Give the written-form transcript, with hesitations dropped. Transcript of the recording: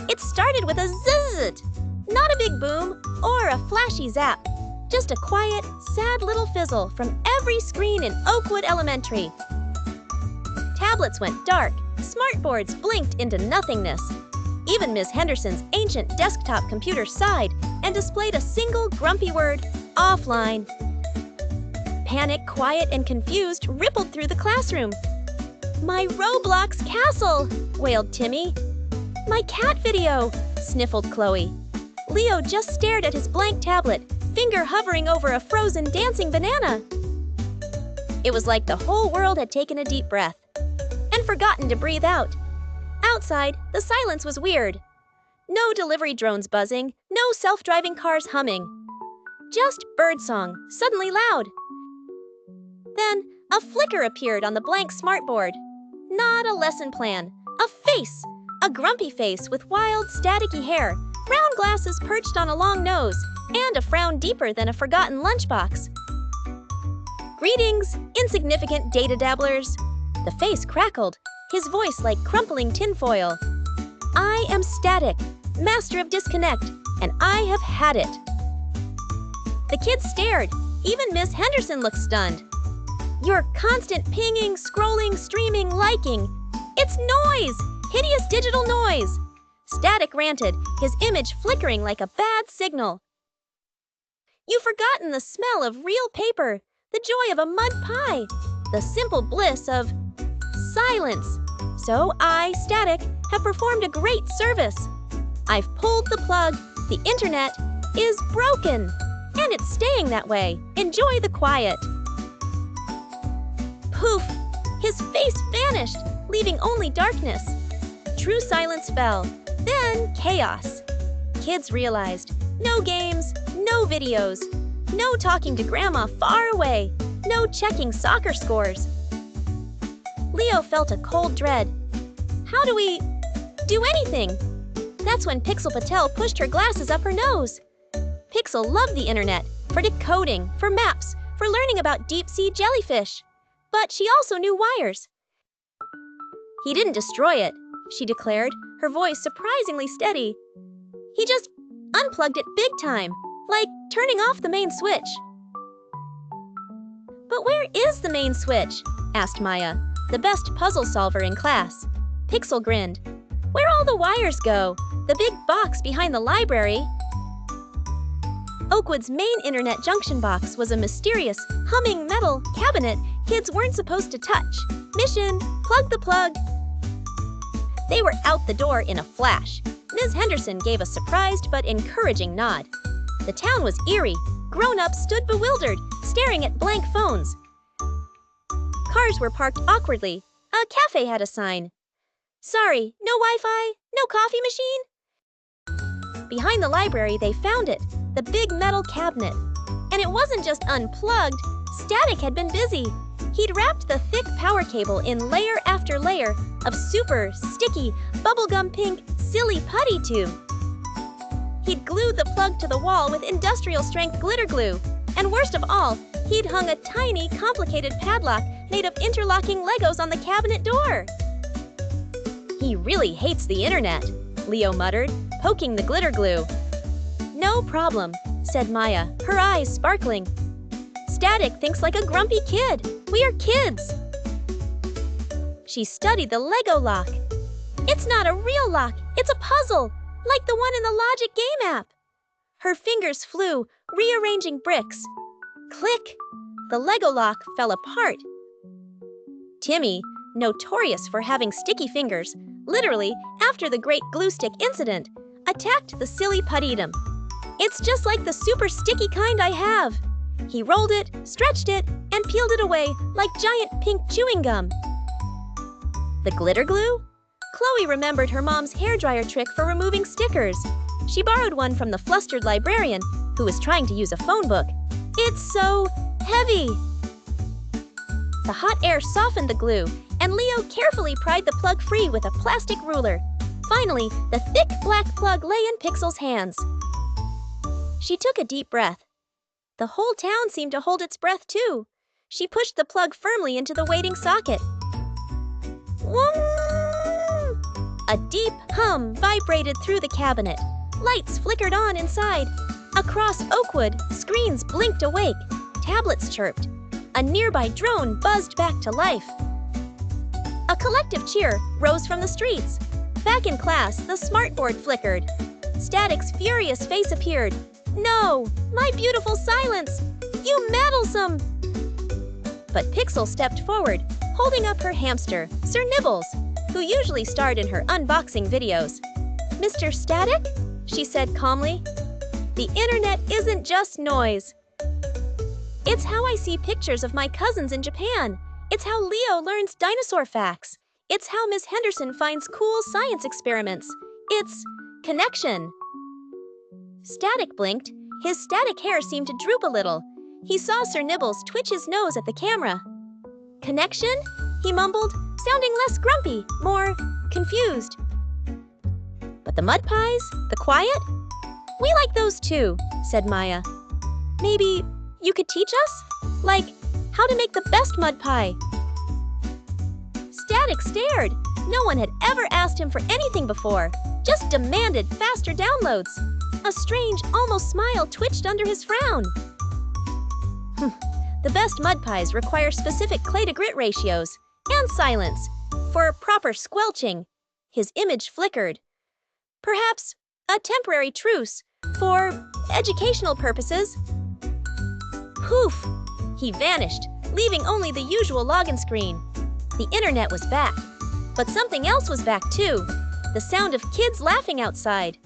It started with a zzz, not a big boom or a flashy zap, just a quiet, sad little fizzle from every screen in Oakwood Elementary. Tablets went dark, smartboards blinked into nothingness. Even Ms. Henderson's ancient desktop computer sighed and displayed a single grumpy word, offline. Panic, quiet, and confused rippled through the classroom. "My Roblox castle," wailed Timmy. "My cat video," sniffled Chloe. Leo just stared at his blank tablet, finger hovering over a frozen dancing banana. It was like the whole world had taken a deep breath and forgotten to breathe out. Outside, the silence was weird. No delivery drones buzzing, no self-driving cars humming. Just birdsong, suddenly loud. Then, a flicker appeared on the blank smartboard. Not a lesson plan, a face! A grumpy face with wild, staticky hair, round glasses perched on a long nose, and a frown deeper than a forgotten lunchbox. "Greetings, insignificant data dabblers." The face crackled, his voice like crumpling tinfoil. "I am Static, master of disconnect, and I have had it." The kids stared. Even Miss Henderson looked stunned. "Your constant pinging, scrolling, streaming, liking. It's noise! Hideous digital noise!" Static ranted, his image flickering like a bad signal. "You've forgotten the smell of real paper, the joy of a mud pie, the simple bliss of silence. So I, Static, have performed a great service. I've pulled the plug. The internet is broken. And it's staying that way. Enjoy the quiet." Poof! His face vanished, leaving only darkness. True silence fell. Then chaos. Kids realized, no games, no videos, no talking to grandma far away, no checking soccer scores. Leo felt a cold dread. How do we do anything? That's when Pixel Patel pushed her glasses up her nose. Pixel loved the internet, for decoding, for maps, for learning about deep-sea jellyfish. But she also knew wires. "He didn't destroy it," she declared, her voice surprisingly steady. "He just unplugged it big time, like turning off the main switch." "But where is the main switch?" asked Maya, the best puzzle solver in class. Pixel grinned. "Where all the wires go, the big box behind the library." Oakwood's main internet junction box was a mysterious, humming metal cabinet kids weren't supposed to touch. Mission, plug the plug. They were out the door in a flash. Ms. Henderson gave a surprised but encouraging nod. The town was eerie. Grown-ups stood bewildered, staring at blank phones. Cars were parked awkwardly. A cafe had a sign. "Sorry, no Wi-Fi, no coffee machine?" Behind the library, they found it, the big metal cabinet. And it wasn't just unplugged. Static had been busy. He'd wrapped the thick power cable in layer after layer of super, sticky, bubblegum pink, silly putty tube. He'd glued the plug to the wall with industrial-strength glitter glue. And worst of all, he'd hung a tiny, complicated padlock made of interlocking Legos on the cabinet door. "He really hates the internet," Leo muttered, poking the glitter glue. "No problem," said Maya, her eyes sparkling. "Static thinks like a grumpy kid. We are kids." She studied the Lego lock. "It's not a real lock, it's a puzzle, like the one in the Logic game app." Her fingers flew, rearranging bricks. Click! The Lego lock fell apart. Timmy, notorious for having sticky fingers, literally, after the great glue stick incident, attacked the silly putty-dum. "It's just like the super sticky kind I have." He rolled it, stretched it, and peeled it away like giant pink chewing gum. The glitter glue? Chloe remembered her mom's hairdryer trick for removing stickers. She borrowed one from the flustered librarian, who was trying to use a phone book. "It's so heavy." The hot air softened the glue, and Leo carefully pried the plug free with a plastic ruler. Finally, the thick black plug lay in Pixel's hands. She took a deep breath. The whole town seemed to hold its breath too. She pushed the plug firmly into the waiting socket. Whoom! A deep hum vibrated through the cabinet. Lights flickered on inside. Across Oakwood, screens blinked awake. Tablets chirped. A nearby drone buzzed back to life. A collective cheer rose from the streets. Back in class, the smartboard flickered. Static's furious face appeared. "No, my beautiful silence! You meddlesome!" But Pixel stepped forward, holding up her hamster, Sir Nibbles, who usually starred in her unboxing videos. "Mr. Static?" she said calmly. "The internet isn't just noise. It's how I see pictures of my cousins in Japan. It's how Leo learns dinosaur facts. It's how Miss Henderson finds cool science experiments. It's connection." Static blinked. His static hair seemed to droop a little. He saw Sir Nibbles twitch his nose at the camera. "Connection?" he mumbled, sounding less grumpy, more confused. "But the mud pies? The quiet? We like those too," said Maya. "Maybe you could teach us? Like, how to make the best mud pie?" Static stared. No one had ever asked him for anything before, just demanded faster downloads. A strange, almost smile twitched under his frown. "The best mud pies require specific clay-to-grit ratios and silence for proper squelching." His image flickered. "Perhaps a temporary truce for educational purposes." Poof! He vanished, leaving only the usual login screen. The internet was back. But something else was back too. The sound of kids laughing outside.